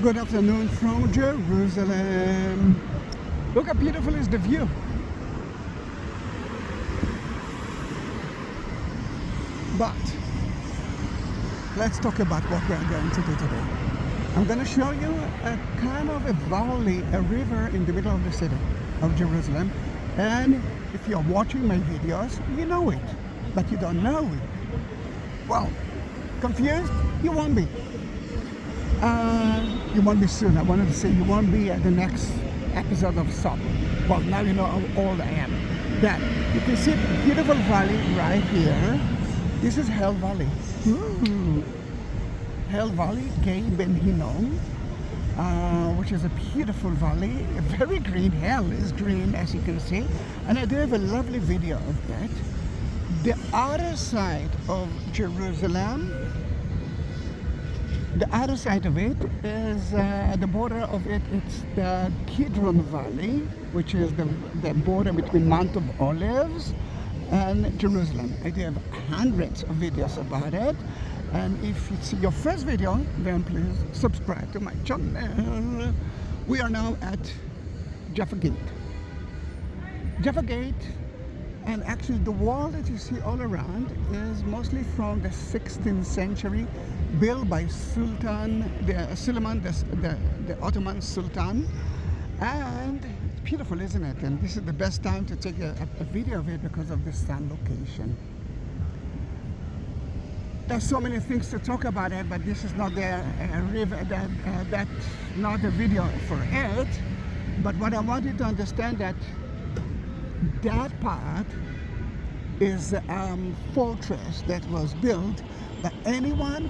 Good afternoon from Jerusalem. Look how beautiful is the view. But let's talk about what we're going to do today. I'm going to show you a kind of a valley, a river in the middle of the city of Jerusalem. And if you're watching my videos, you know it, but you don't know it. Well, confused? You won't be. You won't be soon. I wanted to say you won't be at the next episode of SOP. Well, now you know how old I am. That you can see a beautiful valley right here. This is Hell Valley. Hell Valley, Gay Ben Hinnom, which is a beautiful valley. Very green. Hell is green, as you can see. And I do have a lovely video of that. The other side of Jerusalem, the other side of it is the border of it. It's the Kidron Valley, which is the border between Mount of Olives and Jerusalem. I do have hundreds of videos about it. And if it's your first video, then please subscribe to my channel. We are now at Jaffa Gate. Jaffa Gate, and actually the wall that you see all around is mostly from the 16th century, built by Sultan, the Ottoman Sultan. And it's beautiful, isn't it? And this is the best time to take a video of it because of the sun location. There's so many things to talk about it, but this is not the river, that's not the video for it. But what I want you to understand that part is a fortress that was built by anyone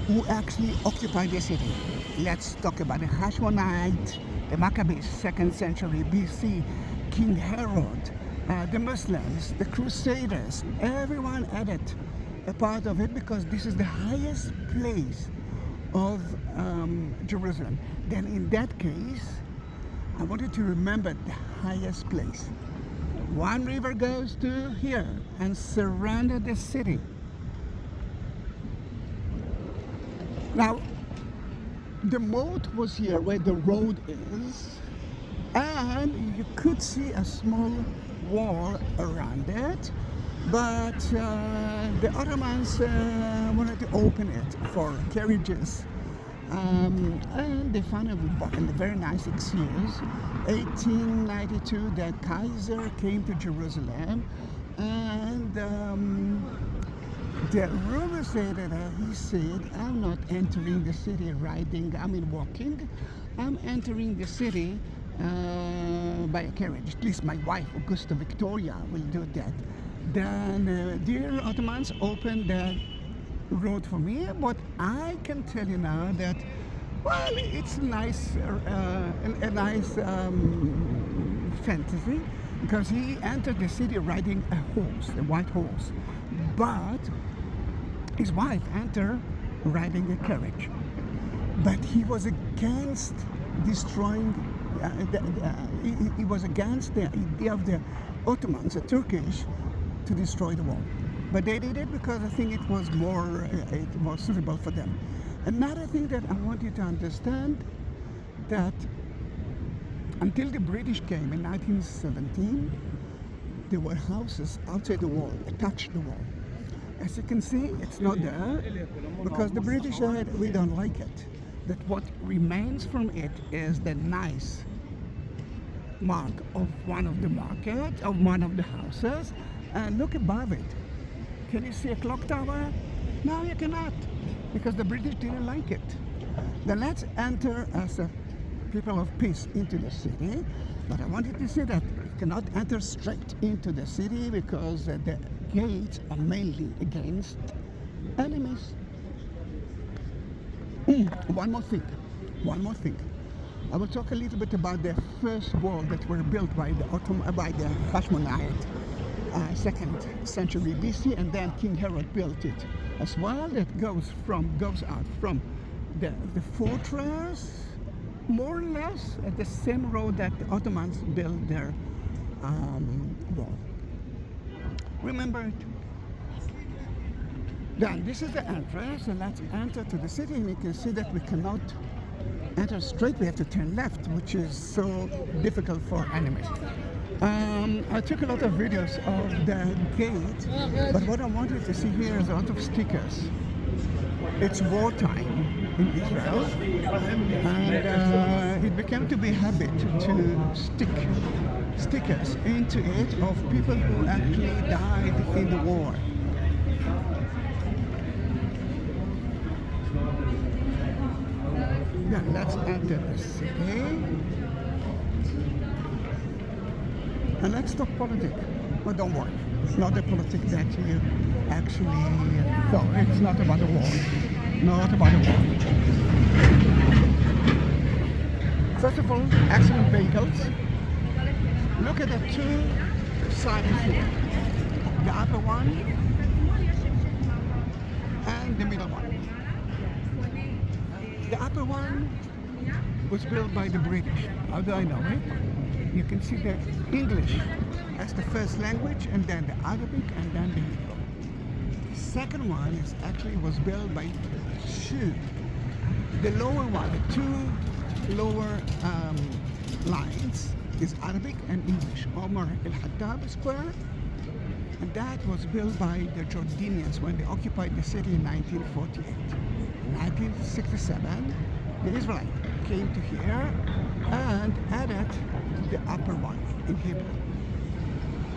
who actually occupied the city. Let's talk about the Hashmonite, the Maccabees, 2nd century BC, King Herod, the Muslims, the Crusaders. Everyone added a part of it because this is the highest place of Jerusalem. Then in that case, I want you to remember the highest place. One river goes to here and surrounded the city. Now, the moat was here where the road is, and you could see a small wall around it, but the Ottomans wanted to open it for carriages. And they found in a very nice excuse. 1892, the Kaiser came to Jerusalem, and the rumor said that he said, I'm not entering the city walking. I'm entering the city by a carriage. At least my wife, Augusta Victoria, will do that. Then dear Ottomans opened the road for me, but I can tell you now that, well, it's nice, a nice fantasy, because he entered the city riding a horse, a white horse, but his wife entered riding a carriage. But he was against destroying, he was against the idea of the Ottomans, the Turkish, to destroy the wall. But they did it because I think it was more suitable for them. Another thing that I want you to understand, that until the British came in 1917, there were houses outside the wall, attached to the wall. As you can see, it's not there because the British said we don't like it. That what remains from it is the nice mark of one of the houses, and look above it. Can you see a clock tower? No, you cannot, because the British didn't like it. Then let's enter as a people of peace into the city. But I wanted to say that you cannot enter straight into the city because the gates are mainly against enemies. One more thing. I will talk a little bit about the first wall that were built by the Hashmonite, 2nd century BC, and then King Herod built it as well. That goes out from the fortress, more or less at the same road that the Ottomans built their wall. Remember it. Then this is the entrance, and let's enter to the city, and you can see that we cannot enter straight, we have to turn left, which is so difficult for enemies. I took a lot of videos of the gate, but what I wanted to see here is a lot of stickers. It's wartime in Israel, and it became to be a habit to stick stickers into it of people who actually died in the war. Yeah, let's enter the city. And let's talk politics. But don't worry, it's not the politics that you actually thought. It's not about the war. Not about the war. First of all, excellent vehicles. Look at the two sides here. The upper one and the middle one. The upper one was built by the British. How do I know it? You can see the English as the first language, and then the Arabic, and then the Hebrew. The second one was built by two. The lower one, the two lower lines, is Arabic and English. Omar el-Hattab Square, and that was built by the Jordanians when they occupied the city in 1948. In 1967, the Israelites came to here and added the upper one in Hebrew.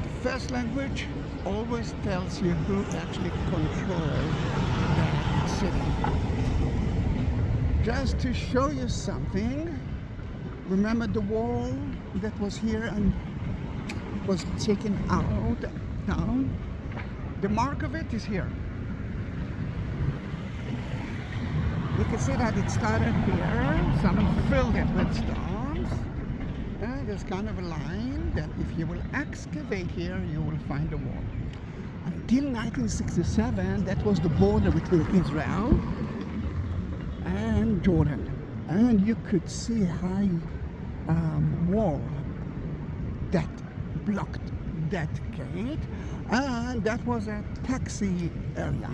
The first language always tells you who actually controls the city. Just to show you something, remember the wall that was here and was taken out, down? The mark of it is here. You can see that it started here, someone filled it with stones, and there's kind of a line that if you will excavate here, you will find the wall. Until 1967, that was the border between Israel and Jordan. And you could see a high wall that blocked that gate, and that was a taxi area.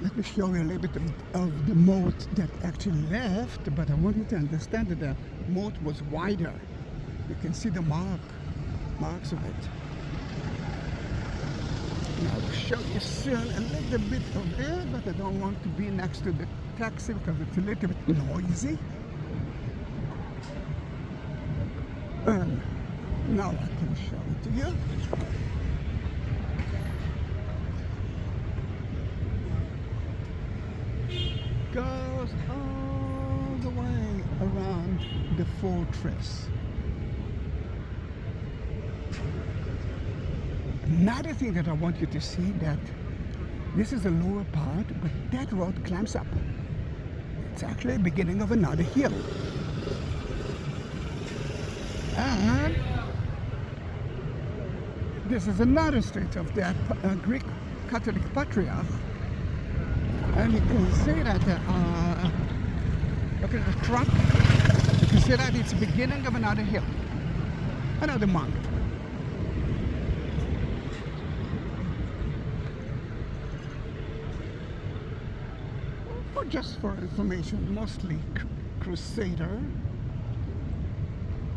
Let me show you a little bit of the moat that actually left, but I want you to understand that the moat was wider. You can see the marks of it. And I'll show you soon a little bit of it, but I don't want to be next to the taxi because it's a little bit noisy. And now I can show it to you. Goes all the way around the fortress. Another thing that I want you to see, that this is the lower part, but that road climbs up. It's actually the beginning of another hill. And this is another street of that Greek Catholic Patriarch. And you can see that, look at the truck, you can see that it's the beginning of another hill, another monk. Just for information, mostly Crusader,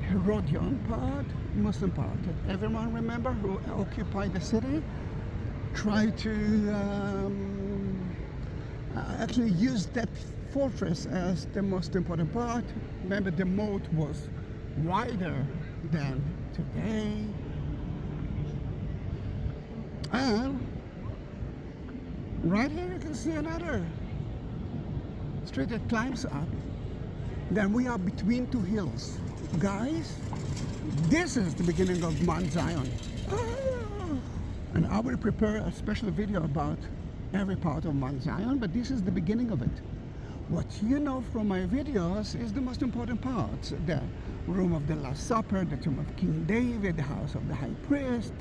Herodian part, Muslim part. Everyone remember who occupied the city tried to actually use that fortress as the most important part. Remember, the moat was wider than today. And right here you can see another street that climbs up. Then we are between two hills. Guys, this is the beginning of Mount Zion. And I will prepare a special video about every part of Mount Zion, but this is the beginning of it. What you know from my videos is the most important parts. The room of the Last Supper, the tomb of King David, the house of the high priest,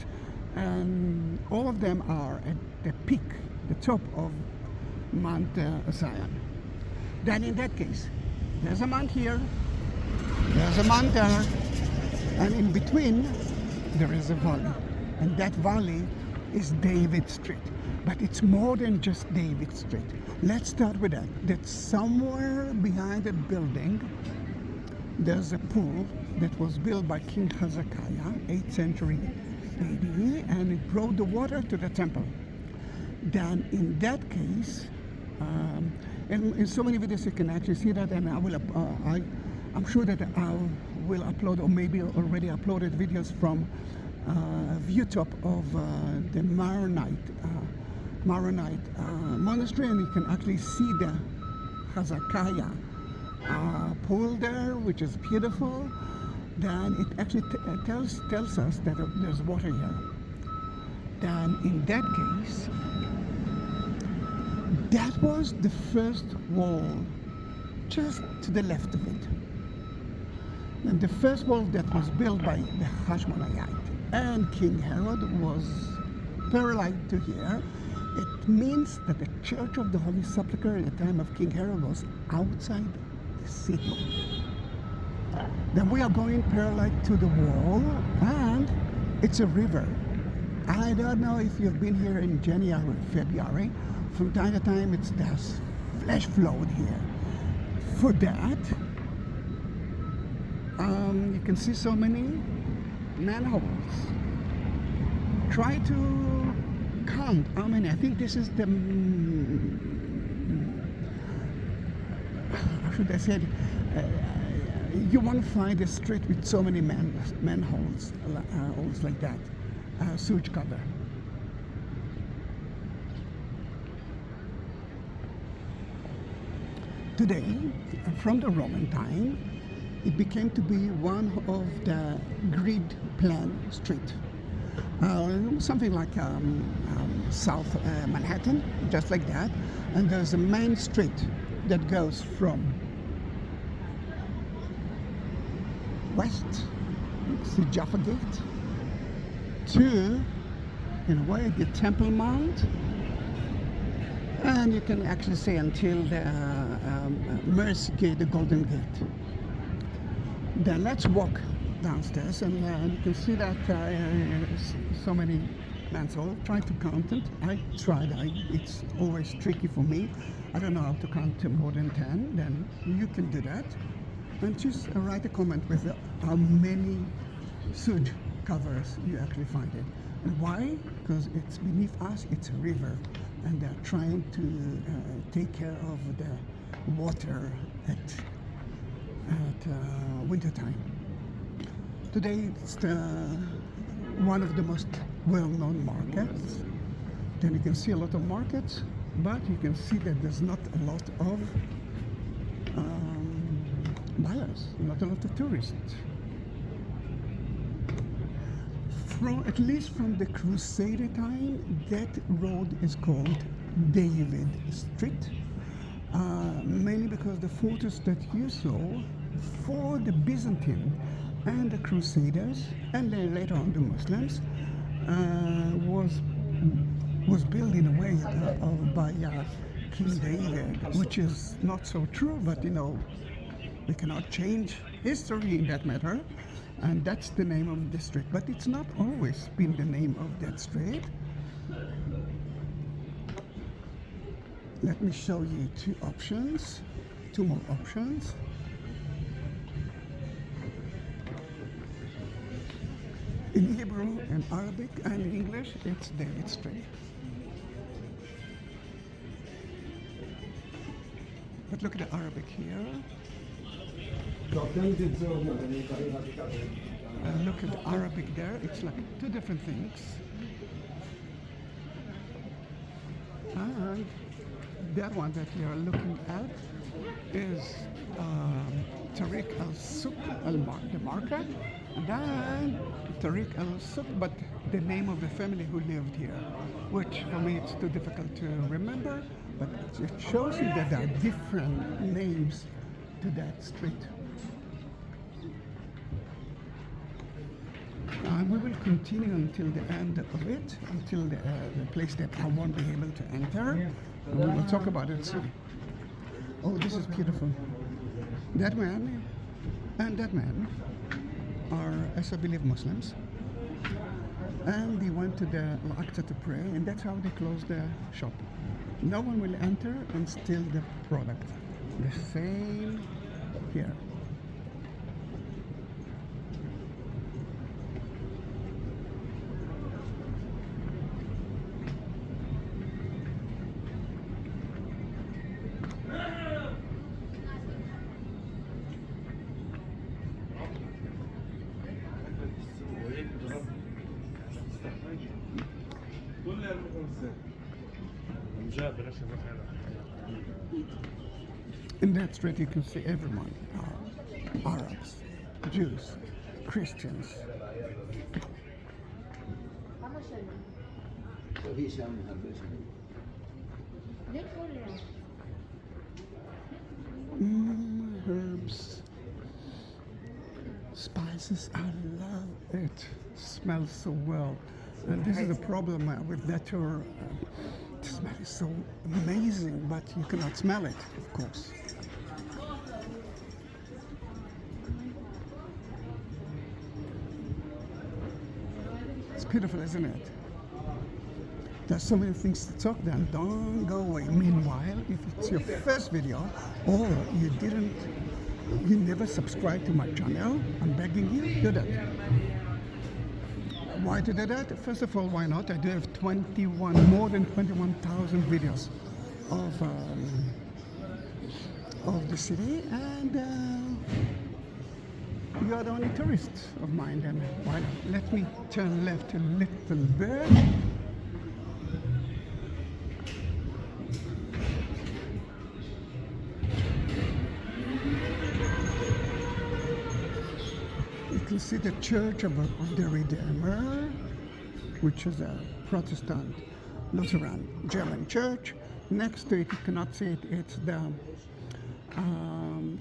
and all of them are at the peak, the top of Mount Zion. Then in that case, there's a mount here, there's a mount there, and in between there is a valley. And that valley is David Street. But it's more than just David Street. Let's start with that. That somewhere behind the building, there's a pool that was built by King Hezekiah, 8th century AD, and it brought the water to the temple. Then in that case, in so many videos you can actually see that, and I'm sure that I will upload, or maybe already uploaded videos from viewtop of the Maronite monastery, and you can actually see the Hezekiah pool there, which is beautiful. Then it actually tells us that there's water here. Then in that case, that was the first wall, just to the left of it. And the first wall that was built by the Hashmonite, and King Herod was parallel to here. It means that the Church of the Holy Sepulchre at the time of King Herod was outside the city. Then we are going parallel to the wall, and it's a river. I don't know if you've been here in January or February. From time to time, it's this flash flood here. For that, you can see so many manholes. Try to count how many. I think this is the, how should I say it? You won't find a street with so many manholes holes like that, sewage cover. Today, from the Roman time, it became to be one of the grid plan street. Something like South Manhattan, just like that. And there's a main street that goes from west, the Jaffa Gate, to, in a way, the Temple Mount, and you can actually say until the Mercy Gate, the Golden Gate. Then let's walk downstairs, and you can see that so many manholes. Try to count it. I tried. It's always tricky for me. I don't know how to count more than 10. Then you can do that. And just write a comment with how many sewage covers you actually find it. And why? Because it's beneath us, it's a river, and they're trying to take care of the water at winter time. Today it's one of the most well-known markets. Then you can see a lot of markets, but you can see that there's not a lot of buyers, not a lot of tourists. At least from the Crusader time, that road is called David Street, mainly because the photos that you saw for the Byzantine and the Crusaders, and then later on the Muslims, was built in a way by King David, which is not so true, but you know, we cannot change history in that matter, and that's the name of the street. But it's not always been the name of that street. Let me show you two more options. In Hebrew and Arabic and English, it's David Street. But look at the Arabic here. And look at the Arabic there. It's like two different things. And that one that you're looking at is Tariq al-Suq the market. And then Tariq al-Suq, but the name of the family who lived here, which for me it's too difficult to remember, but it shows you that there are different names to that street. And we will continue until the end of it, until the place that I won't be able to enter. And we will talk about it soon. Oh, this is beautiful. That man and that man are, as I believe, Muslims. and they went to the Al-Aqsa to pray, and that's how they closed the shop. No one will enter and steal the product. The same here. In that street you can see everyone, Arabs, Jews, Christians. Herbs, spices, I love it. Smells so well. And this is the problem with that tour. The smell is so amazing, but you cannot smell it, of course. It's beautiful, isn't it? There's so many things to talk then. Don't go away. Meanwhile, if it's your first video or you never subscribe to my channel, I'm begging you, do that. Why to do that? First of all, why not? I do have more than 21,000 videos of the city, and you are the only tourist of mine, then why not? Let me turn left a little bit. You can see the Church of the Redeemer, which is a Protestant Lutheran German church. Next to it, you cannot see it, it's the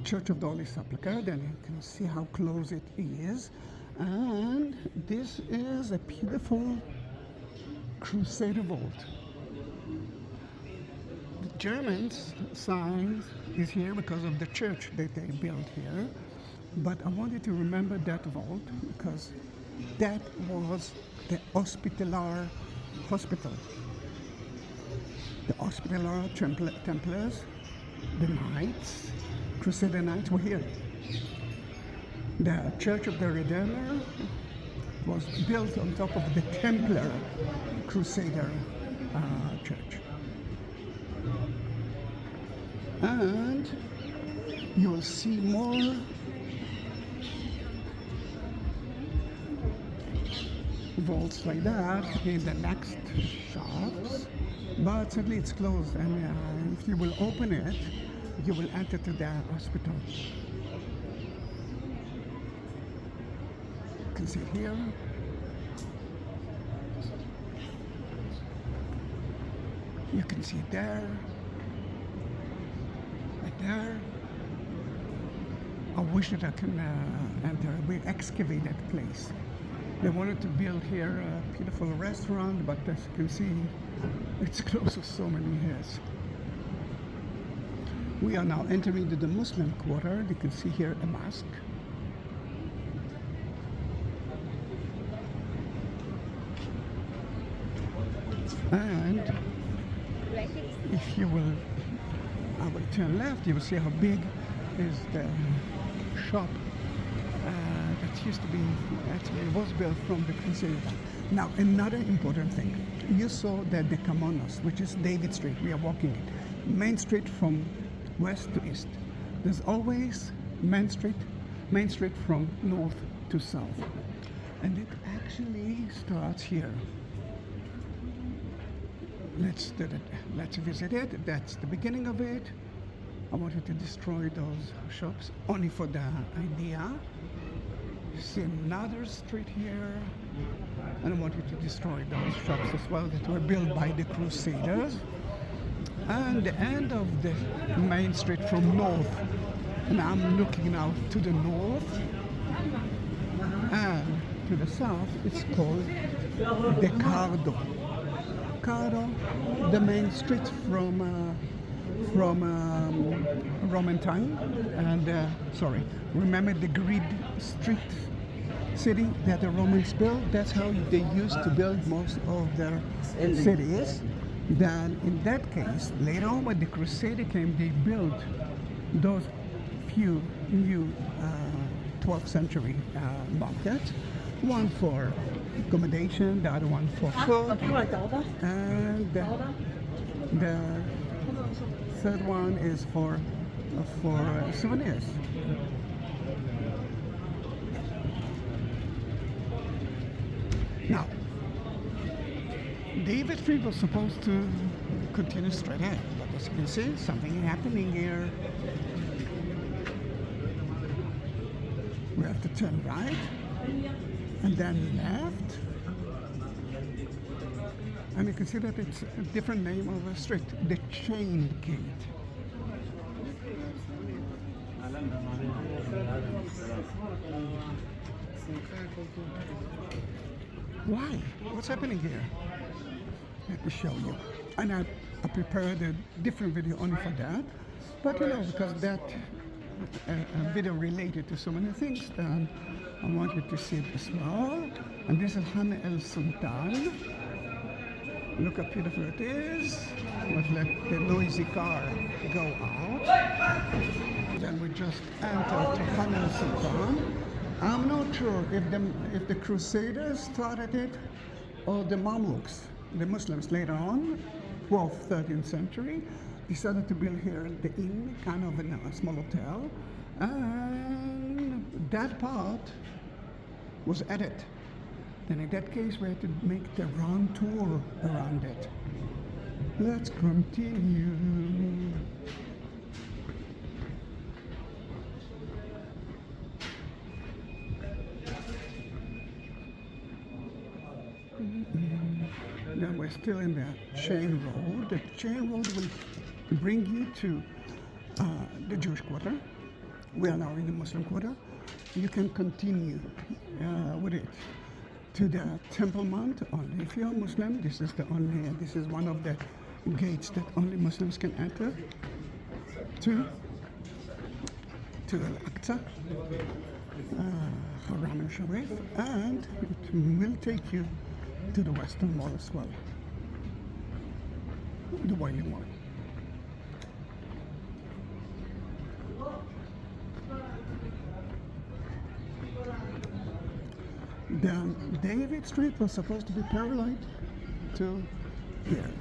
Church of the Holy Sepulchre. Then you can see how close it is. And this is a beautiful Crusader vault. The Germans' sign is here because of the church that they built here. But I wanted to remember that vault because that was the Hospitaller Hospital. The Hospitaller Templars, the Knights, Crusader Knights were here. The Church of the Redeemer was built on top of the Templar Crusader church. And you will see more vaults like that in the next shops, but sadly it's closed, and if you will open it, you will enter to the hospital. You can see it here. You can see it there, right there. I wish that I can enter. We excavate that place. They wanted to build here a beautiful restaurant, but as you can see, it's closed for so many years. We are now entering into the Muslim quarter. You can see here a mosque. And if you will, I will turn left, you will see how big is the shop. That used to be, actually it was built from the Crusaders. Now, another important thing. You saw the Decamonos, which is David Street. We are walking it. Main Street from west to east. There's always Main Street from north to south. And it actually starts here. Let's visit it. That's the beginning of it. I wanted to destroy those shops only for the idea. You see another street here, and I wanted to destroy those shops as well that were built by the Crusaders. And the end of the Main Street from north, and I'm looking now to the north, and to the south, it's called the Cardo. Cardo, the main street from Roman time, and remember the grid street city that the Romans built. That's how they used to build most of their cities. Then, in that case, later on when the Crusader came, they built those few new 12th century markets. One for accommodation, the other one for food, and the third one is for souvenirs. Now, David Street was supposed to continue straight ahead, but as you can see, something happening here. We have to turn right and then left, and you can see that it's a different name of a street, the Chain Gate. Why? What's happening here? Let me show you. And I prepared a different video only for that, but because that video related to so many things, then I want you to see it as well. And this is Han El Sultan. Look how beautiful it is. Let's let the noisy car go out. Then we just enter to Han El Sultan. I'm not sure if the Crusaders started it or the Mamluks, the Muslims later on, 12th, 13th century, decided to build here the inn, kind of a small hotel, and that part was added. Then in that case, we had to make the round tour around it. Let's continue. Then we're still in the chain road. The chain road will bring you to the Jewish quarter. We are now in the Muslim quarter. You can continue with it to the Temple Mount. Only if you're Muslim, this is one of the gates that only Muslims can enter to Al-Aqsa, Haram al-Sharif, and it will take you to the Western Wall as well, the Wailing Wall. Then David Street was supposed to be parallel to here.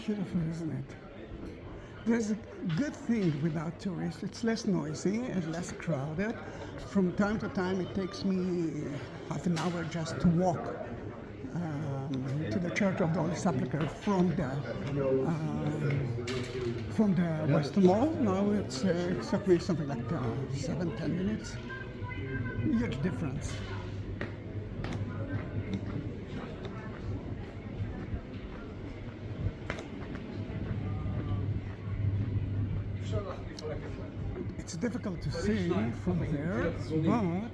Beautiful, isn't it? There's a good thing without tourists. It's less noisy and less crowded. From time to time, it takes me half an hour just to walk to the Church of the Holy Sepulchre from the Western Wall. Now it took me something like 7-10 minutes. Huge difference. It's difficult to see from here, but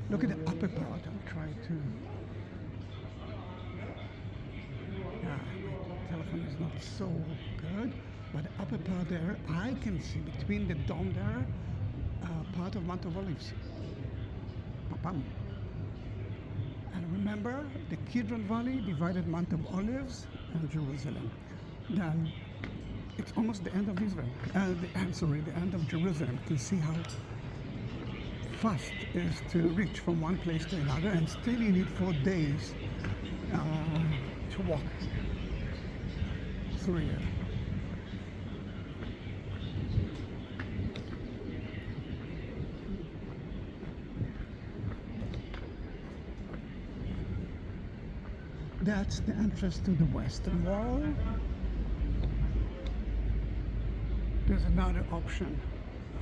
look at the upper part. I'll try to. Yeah, my telephone is not so good, but the upper part there, I can see between the dome there, part of Mount of Olives. Pam. And remember, the Kidron Valley divided Mount of Olives and Jerusalem. Then it's almost the end of Israel. The end of Jerusalem. You can see how fast it is to reach from one place to another, and still you need 4 days to walk through here. That's the entrance to the Western Wall. There's another option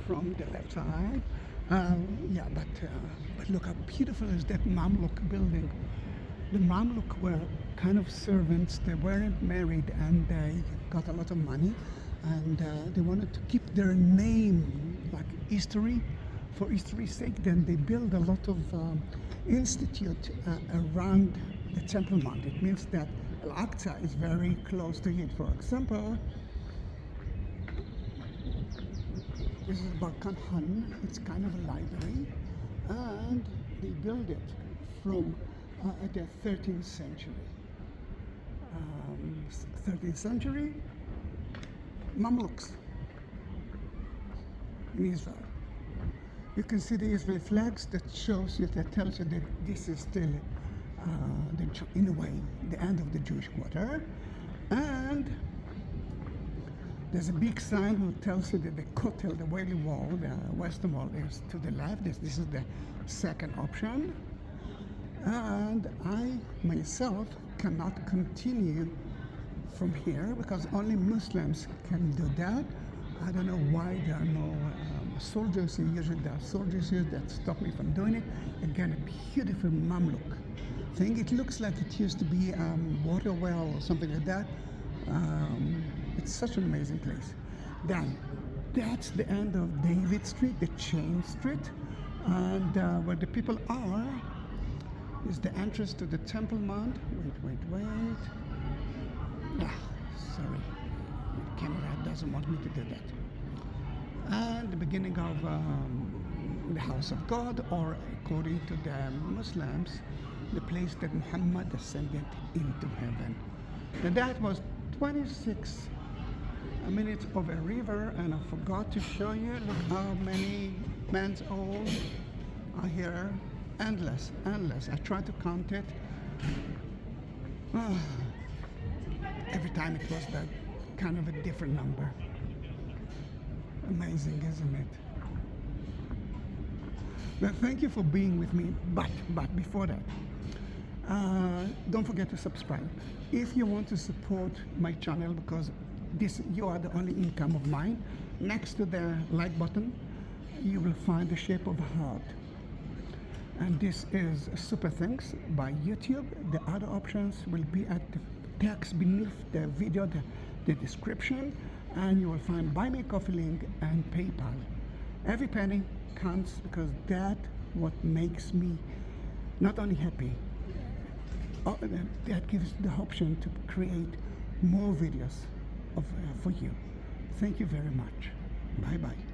from the left side. Yeah, but look how beautiful is that Mamluk building. The Mamluk were kind of servants. They weren't married, and they got a lot of money, and they wanted to keep their name like history, for history's sake. Then they built a lot of institute around the Temple Mount. It means that Al-Aqsa is very close to it. For example, this is Barkan Han. It's kind of a library, and they built it from the 13th century. 13th century Mamluks in Israel. You can see the Israeli flags that shows you, that tells you that this is still, in a way, the end of the Jewish quarter. And there's a big sign who tells you that the Kotel, the Wailing Wall, the Western Wall, is to the left. This is the second option. And I myself cannot continue from here because only Muslims can do that. I don't know why there are no soldiers here. Usually there are soldiers here that stop me from doing it. Again, a beautiful Mamluk thing. It looks like it used to be water well or something like that. It's such an amazing place. Then, that's the end of David Street, the Chain Street. And where the people are is the entrance to the Temple Mount. Wait. Sorry. The camera doesn't want me to do that. And the beginning of the house of God, or according to the Muslims, the place that Muhammad ascended into heaven. Now that was 26 minutes of a river, and I forgot to show you. Look how many man's old are here. Endless. I tried to count it. Every time it was that kind of a different number. Amazing, isn't it? Well, thank you for being with me. But before that, don't forget to subscribe. If you want to support my channel, because you are the only income of mine, next to the like button, you will find the shape of a heart. And this is Super Thanks by YouTube. The other options will be at the text beneath the video, the description, and you will find Buy Me a Coffee link and PayPal. Every penny counts, because that's what makes me not only happy, that gives the option to create more videos for you. Thank you very much. Bye bye.